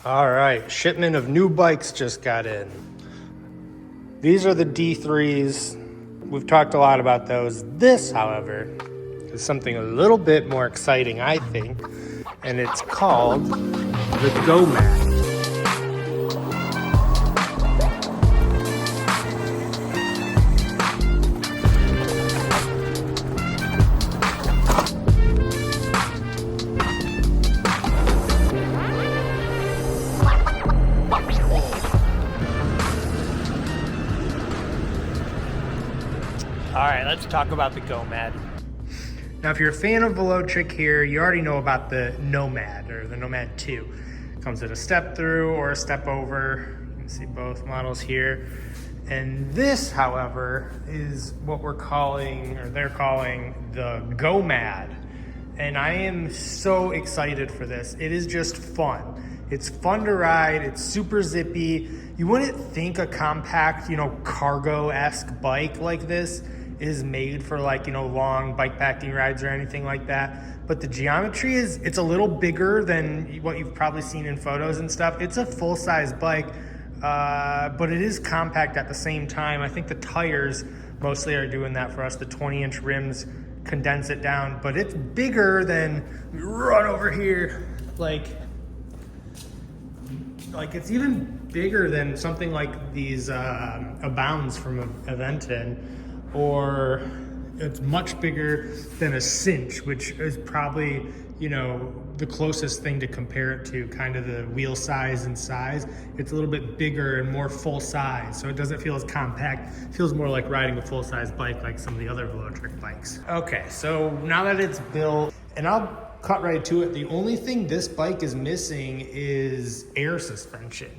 All right, shipment of new bikes just got in. These are the D3s. We've talked a lot about those. This, however, is something a little bit more exciting, I think, and it's called the GoMad. All right, let's talk about the GoMad. Now, if you're a fan of Velotric here, you already know about the Nomad or the Nomad 2. It comes with a step through or a step over. You can see both models here. And this, however, is what we're calling, or they're calling, the GoMad. And I am so excited for this. It is just fun. It's fun to ride. It's super zippy. You wouldn't think a compact, cargo-esque bike like this is made for long bikepacking rides or anything like that. But the geometry it's a little bigger than what you've probably seen in photos and stuff. It's a full-size bike, but it is compact at the same time. I think the tires mostly are doing that for us. The 20-inch rims condense it down, but it's bigger than, run over here, like it's even bigger than something like these Abounds from Aventon, or it's much bigger than a Cinch, which is probably, the closest thing to compare it to, kind of the wheel size and size. It's a little bit bigger and more full size, so it doesn't feel as compact. It feels more like riding a full-size bike like some of the other Velotric bikes. Okay, so now that it's built, and I'll cut right to it, the only thing this bike is missing is air suspension.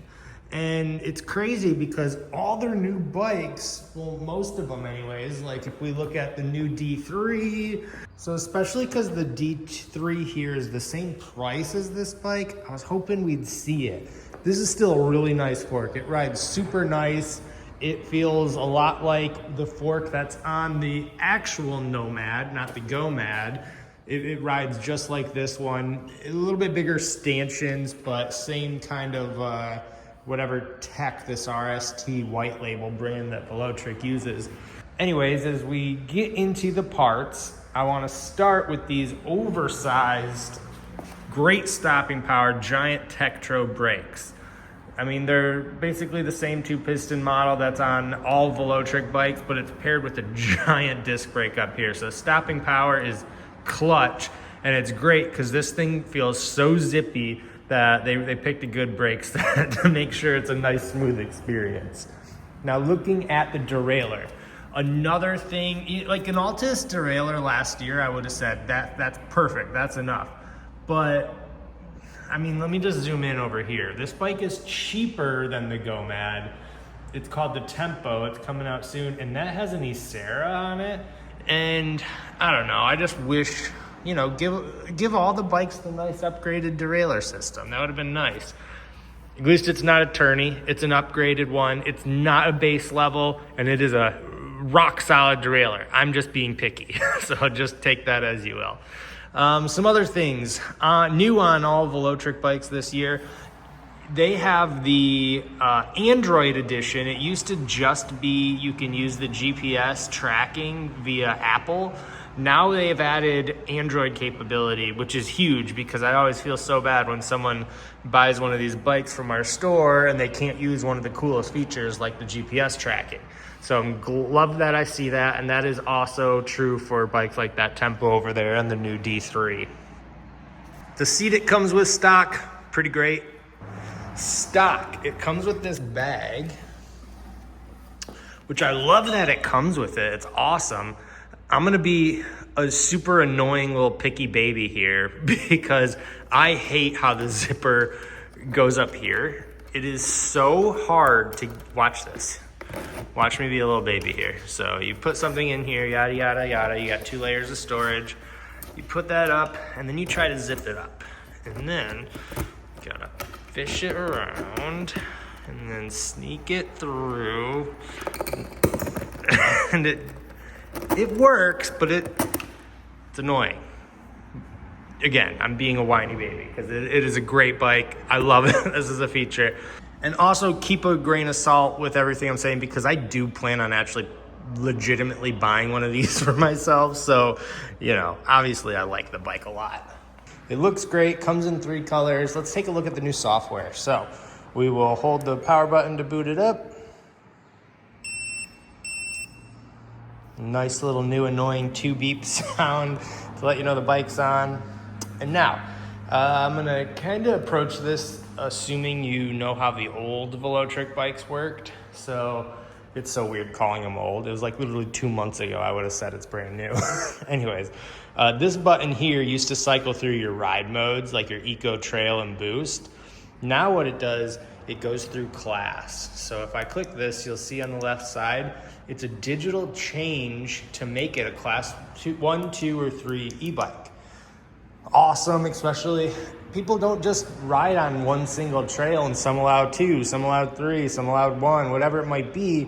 And it's crazy because all their new bikes, well, most of them anyways, like if we look at the new D3, so especially because the D3 here is the same price as this bike, I was hoping we'd see it. This is still a really nice fork. It rides super nice. It feels a lot like the fork that's on the actual Nomad, not the GoMad. It rides just like this one. A little bit bigger stanchions, but same kind of whatever tech this RST white label brand that Velotric uses. Anyways, as we get into the parts, I want to start with these oversized, great stopping power, giant Tektro brakes. I mean, they're basically the same two-piston model that's on all Velotric bikes, but it's paired with a giant disc brake up here. So stopping power is clutch, and it's great because this thing feels so zippy that they picked a good brakes to make sure it's a nice, smooth experience. Now, looking at the derailleur, another thing, like an Altus derailleur last year, I would have said that's perfect, that's enough. But I mean, let me just zoom in over here. This bike is cheaper than the GoMad. It's called the Tempo. It's coming out soon, and that has an Isera on it. And I don't know, I just wish, give all the bikes the nice upgraded derailleur system. That would have been nice. At least it's not a tourney, it's an upgraded one. It's not a base level, and it is a rock solid derailleur. I'm just being picky, so just take that as you will. Some other things, new on all Velotric bikes this year, they have the Android edition. It used to just be, you can use the GPS tracking via Apple. Now they've added Android capability, which is huge because I always feel so bad when someone buys one of these bikes from our store and they can't use one of the coolest features like the GPS tracking. So I'm love that I see that, and that is also true for bikes like that Tempo over there and the new D3. The seat it comes with stock, pretty great. Stock, it comes with this bag, which I love that it comes with it. It's awesome. I'm gonna be a super annoying little picky baby here because I hate how the zipper goes up here. It is so hard to, watch this. Watch me be a little baby here. So you put something in here, yada, yada, yada. You got 2 layers of storage. You put that up, and then you try to zip it up. And then you gotta fish it around, and then sneak it through. And it works, but it's annoying. again, I'm being a whiny baby because it is a great bike. I love it. This is a feature. And also keep a grain of salt with everything I'm saying, because I do plan on actually legitimately buying one of these for myself. So, you know, obviously I like the bike a lot. It looks great, comes in 3 colors. Let's take a look at the new software. So we will hold the power button to boot it up. Nice little new annoying 2 beep sound to let you know the bike's on. And now, I'm gonna kind of approach this assuming you know how the old Velotric bikes worked. So it's so weird calling them old. It was like literally 2 months ago I would have said it's brand new. Anyways, this button here used to cycle through your ride modes, like your Eco, Trail, and Boost. Now what it does, it goes through class. So if I click this, you'll see on the left side, it's a digital change to make it a class 1, 2, or 3 e-bike. Awesome, especially people don't just ride on one single trail, and some allow 2, some allow 3, some allow 1, whatever it might be.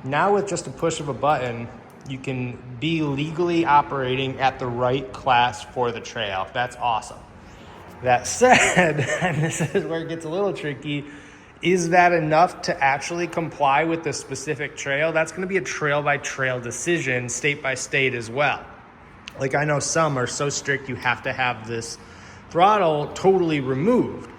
Now with just a push of a button, you can be legally operating at the right class for the trail. That's awesome. That said, and this is where it gets a little tricky, is that enough to actually comply with the specific trail? That's going to be a trail by trail decision, state by state as well. Like, I know some are so strict you have to have this throttle totally removed,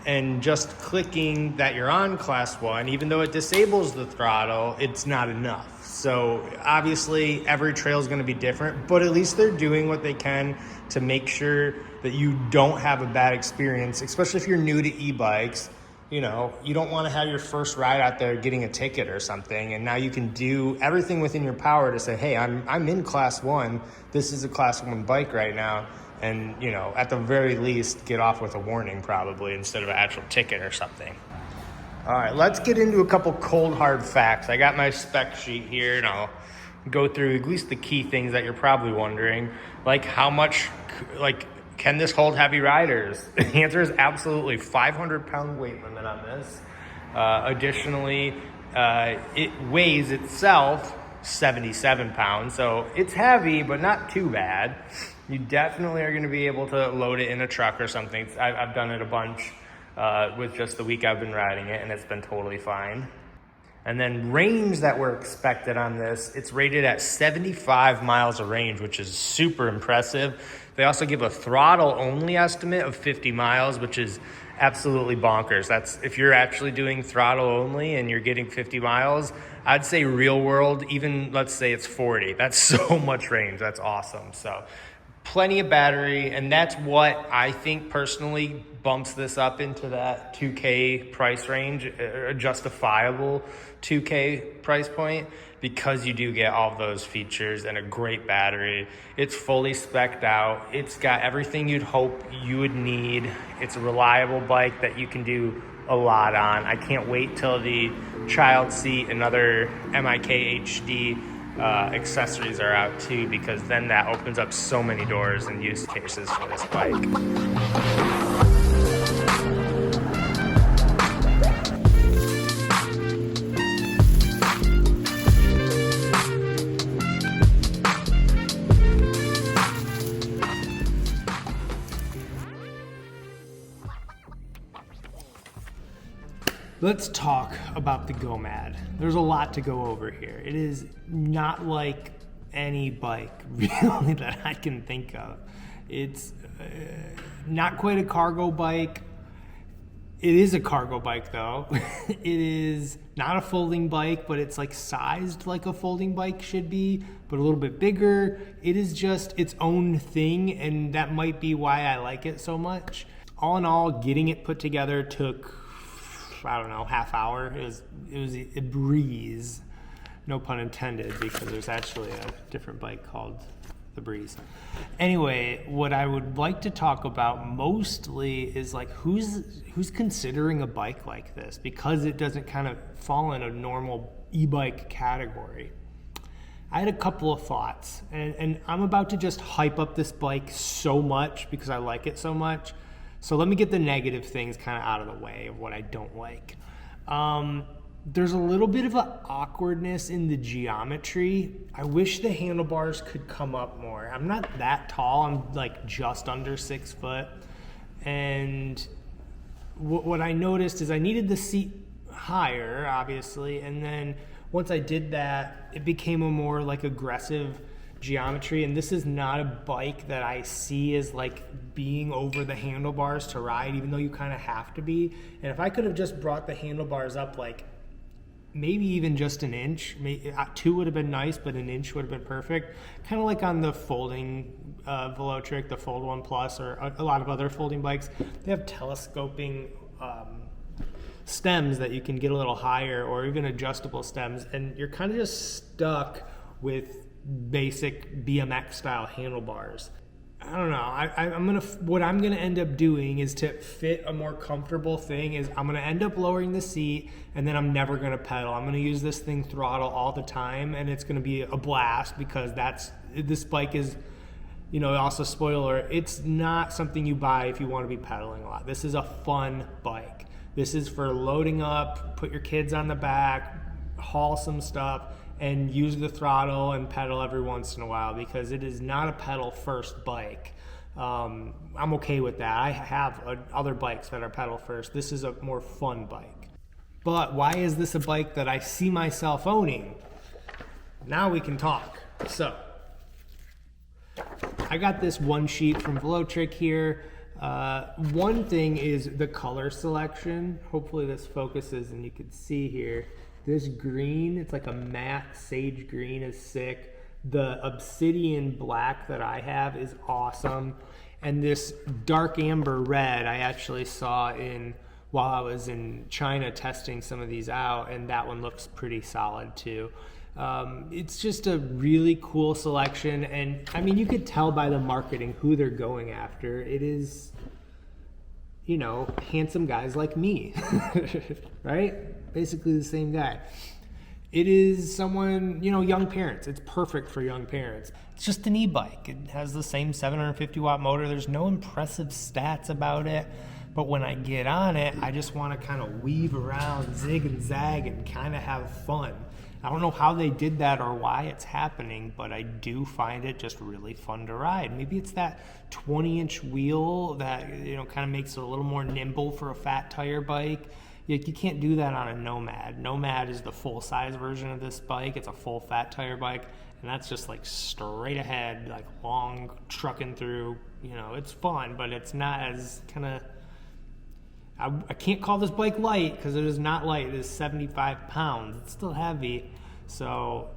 and just clicking that you're on class 1, even though it disables the throttle, it's not enough. So obviously every trail is going to be different, but at least they're doing what they can to make sure that you don't have a bad experience, especially if you're new to e-bikes. You know, you don't want to have your first ride out there getting a ticket or something, and now you can do everything within your power to say, hey, I'm in class 1. This is a class 1 bike right now. And, you know, at the very least, get off with a warning probably instead of an actual ticket or something. All right, let's get into a couple cold hard facts. I got my spec sheet here, and I'll go through at least the key things that you're probably wondering, like how much, can this hold heavy riders? The answer is absolutely. 500-pound weight limit on this. Additionally, it weighs itself 77 pounds, so it's heavy, but not too bad. You definitely are going to be able to load it in a truck or something. I've done it a bunch with just the week I've been riding it, and it's been totally fine. And then range that we're expected on this, it's rated at 75 miles of range, which is super impressive. They also give a throttle only estimate of 50 miles, which is absolutely bonkers. That's if you're actually doing throttle only and you're getting 50 miles, I'd say real world, even let's say it's 40. That's so much range. That's awesome. So plenty of battery, and that's what I think personally bumps this up into that 2K price range, a justifiable 2K price point, because you do get all those features and a great battery. It's fully spec'd out. It's got everything you'd hope you would need. It's a reliable bike that you can do a lot on. I can't wait till the child seat and other MIK HD accessories are out too, because then that opens up so many doors and use cases for this bike. Let's talk about the GoMad. There's a lot to go over here. It is not like any bike really that I can think of. It's not quite a cargo bike. It is a cargo bike though. It is not a folding bike, but it's like sized like a folding bike should be, but a little bit bigger. It is just its own thing, and that might be why I like it so much. All in all, getting it put together took, I don't know, half hour. It was a breeze, no pun intended, because there's actually a different bike called the Breeze. Anyway, what I would like to talk about mostly is like who's considering a bike like this, because it doesn't kind of fall in a normal e-bike category. I had a couple of thoughts, and I'm about to just hype up this bike so much because I like it so much. So let me get the negative things kind of out of the way of what I don't like. There's a little bit of an awkwardness in the geometry. I wish the handlebars could come up more. I'm not that tall. I'm like just under 6 foot. And what I noticed is I needed the seat higher, obviously. And then once I did that, it became a more like aggressive geometry. And this is not a bike that I see as like being over the handlebars to ride, even though you kind of have to be. And if I could have just brought the handlebars up like maybe even just an inch, 2 would have been nice, but an inch would have been perfect. Kind of like on the folding Velotric, the Fold 1 Plus, or a lot of other folding bikes. They have telescoping stems that you can get a little higher, or even adjustable stems, and you're kind of just stuck with basic BMX style handlebars. I don't know. What I'm gonna end up doing is to fit a more comfortable thing. Is I'm gonna end up lowering the seat, and then I'm never gonna pedal. I'm gonna use this thing throttle all the time, and it's gonna be a blast because this bike is, you know, also spoiler, it's not something you buy if you want to be pedaling a lot. This is a fun bike. This is for loading up, put your kids on the back, haul some stuff, and use the throttle and pedal every once in a while, because it is not a pedal first bike. I'm okay with that. I have other bikes that are pedal first. This is a more fun bike. But why is this a bike that I see myself owning? Now we can talk. So I got this one sheet from Velotric here. One thing is the color selection. Hopefully this focuses and you can see here. This green, it's like a matte sage green, is sick. The obsidian black that I have is awesome. And this dark amber red I actually saw while I was in China testing some of these out, and that one looks pretty solid too. It's just a really cool selection, and I mean, you could tell by the marketing who they're going after. It is, you know, handsome guys like me, right? Basically the same guy. It is someone, you know, young parents. It's perfect for young parents. It's just an e-bike. It has the same 750 watt motor. There's no impressive stats about it, but when I get on it, I just want to kind of weave around, zig and zag, and kind of have fun. I don't know how they did that or why it's happening, but I do find it just really fun to ride. Maybe it's that 20-inch wheel that, you know, kind of makes it a little more nimble for a fat tire bike. You can't do that on a Nomad. Nomad is the full-size version of this bike. It's a full fat tire bike, and that's just like straight ahead, like long trucking through. You know, it's fun, but it's not as kind of... I can't call this bike light because it is not light. It is 75 pounds. It's still heavy. So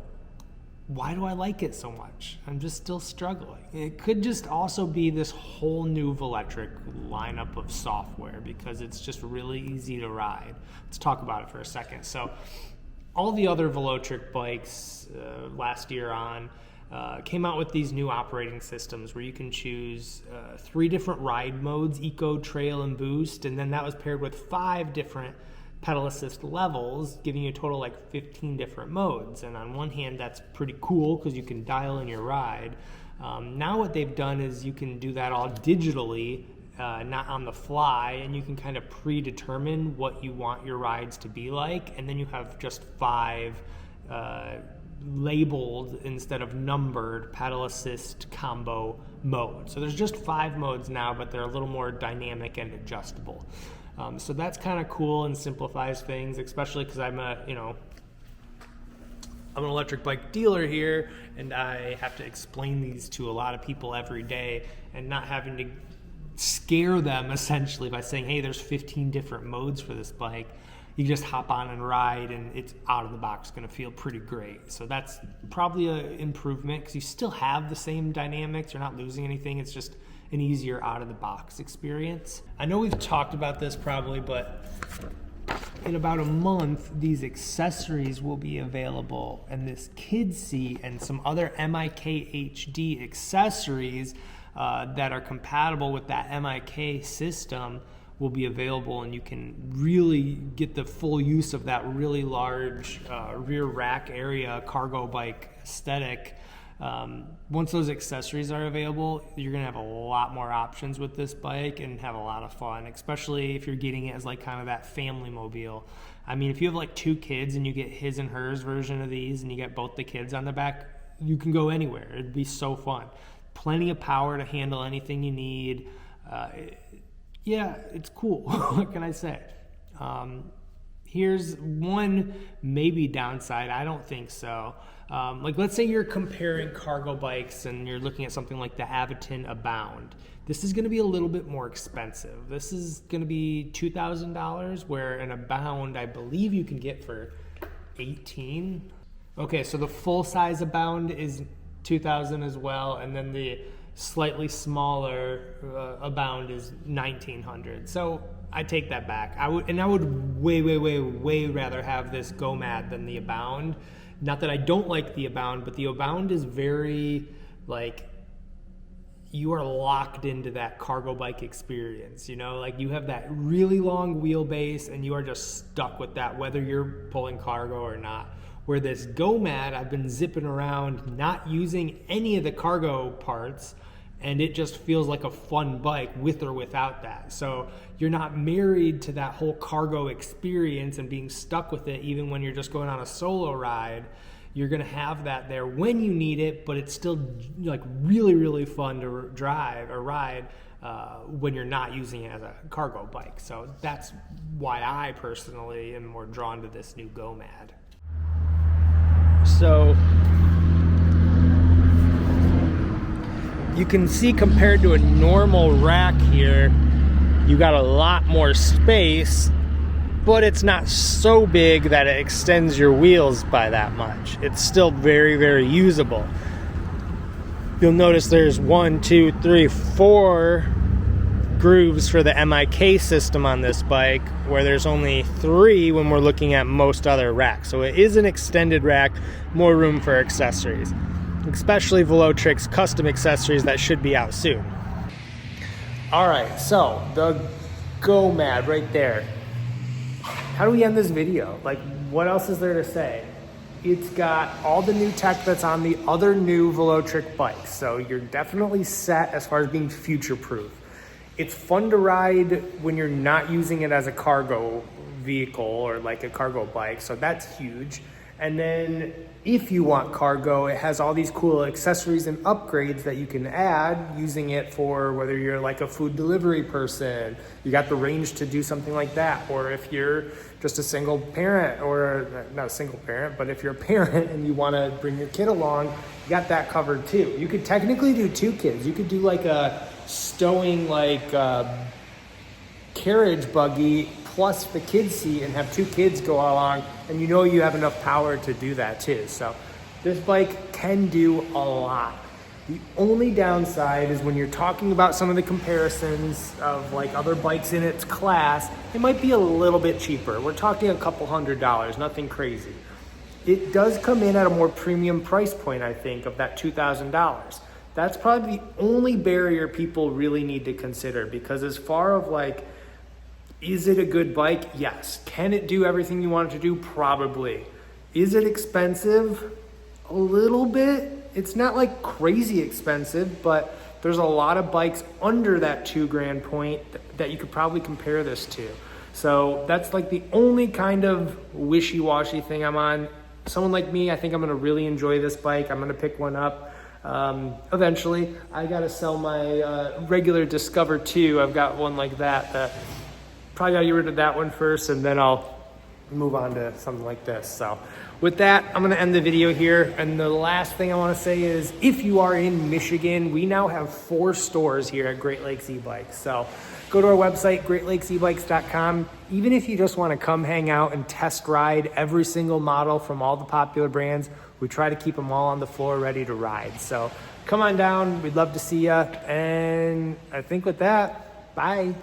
why do I like it so much? I'm just still struggling. It could just also be this whole new Velotric lineup of software, because it's just really easy to ride. Let's talk about it for a second. So all the other Velotric bikes last year on came out with these new operating systems where you can choose 3 different ride modes: Eco, Trail, and Boost, and then that was paired with 5 different pedal assist levels, giving you a total like 15 different modes. And on one hand, that's pretty cool because you can dial in your ride. Now what they've done is you can do that all digitally, not on the fly, and you can kind of predetermine what you want your rides to be like, and then you have just 5 labeled instead of numbered pedal assist combo modes. So there's just 5 modes now, but they're a little more dynamic and adjustable. So that's kind of cool and simplifies things, especially because I'm an electric bike dealer here, and I have to explain these to a lot of people every day, and not having to scare them essentially by saying, hey, there's 15 different modes for this bike. You just hop on and ride, and it's out of the box going to feel pretty great. So that's probably an improvement, because you still have the same dynamics. You're not losing anything. It's just an easier out-of-the-box experience. I know we've talked about this probably, but in about a month, these accessories will be available, and this kid seat and some other MIK HD accessories that are compatible with that MIK system will be available, and you can really get the full use of that really large rear rack area cargo bike aesthetic Once those accessories are available, you're gonna have a lot more options with this bike and have a lot of fun, especially if you're getting it as like kind of that family mobile. I mean, if you have like 2 kids and you get his and hers version of these and you get both the kids on the back, you can go anywhere. It'd be so fun. Plenty of power to handle anything you need. Yeah, it's cool. What can I say? Here's one maybe downside. I don't think so. Like, let's say you're comparing cargo bikes and you're looking at something like the Aviton Abound. This is going to be a little bit more expensive. This is going to be $2,000, where an Abound, I believe you can get for $18,000. Okay, so the full size Abound is $2,000 as well, and then the slightly smaller Abound is $1,900. So I take that back. I would way rather have this GoMad than the Abound. Not that I don't like the Abound, but the Abound is very, like, you are locked into that cargo bike experience, you know? Like, you have that really long wheelbase and you are just stuck with that, whether you're pulling cargo or not. Where this GoMad, I've been zipping around not using any of the cargo parts, and it just feels like a fun bike with or without that. So you're not married to that whole cargo experience and being stuck with it even when you're just going on a solo ride. You're gonna have that there when you need it, but it's still like really fun to drive or ride when you're not using it as a cargo bike. So that's why I personally am more drawn to this new GoMad. So you can see, compared to a normal rack here, you got a lot more space, but it's not so big that it extends your wheels by that much. It's still very usable. You'll notice there's 1, 2, 3, 4 grooves for the MIK system on this bike, where there's only 3 when we're looking at most other racks. So it is an extended rack, more room for accessories, especially Velotric's custom accessories that should be out soon. All right, so the GoMad right there. How do we end this video? Like, what else is there to say? It's got all the new tech that's on the other new Velotric bikes, so you're definitely set as far as being future-proof. It's fun to ride when you're not using it as a cargo vehicle or like a cargo bike, so that's huge. And then if you want cargo, it has all these cool accessories and upgrades that you can add using it for whether you're like a food delivery person, you got the range to do something like that. Or if you're just a single parent, or not a single parent, but if you're a parent and you want to bring your kid along, you got that covered too. You could technically do 2 kids. You could do like a stowing like carriage buggy plus the kid seat and have 2 kids go along, and you know you have enough power to do that too. So this bike can do a lot. The only downside is when you're talking about some of the comparisons of like other bikes in its class, it might be a little bit cheaper. We're talking a couple $100, nothing crazy. It does come in at a more premium price point, I think, of that $2,000. That's probably the only barrier people really need to consider, because as far as like, is it a good bike? Yes. Can it do everything you want it to do? Probably. Is it expensive? A little bit. It's not like crazy expensive, but there's a lot of bikes under that $2,000 point that you could probably compare this to. So that's like the only kind of wishy-washy thing I'm on. Someone like me, I think I'm gonna really enjoy this bike. I'm gonna pick one up eventually. I gotta sell my regular Discover 2. I've got one like that. Probably gotta get rid of that one first, and then I'll move on to something like this. So with that, I'm gonna end the video here. And the last thing I wanna say is, if you are in Michigan, we now have 4 stores here at Great Lakes E-Bikes. So go to our website, greatlakesebikes.com. Even if you just wanna come hang out and test ride every single model from all the popular brands, we try to keep them all on the floor ready to ride. So come on down, we'd love to see ya. And I think with that, bye.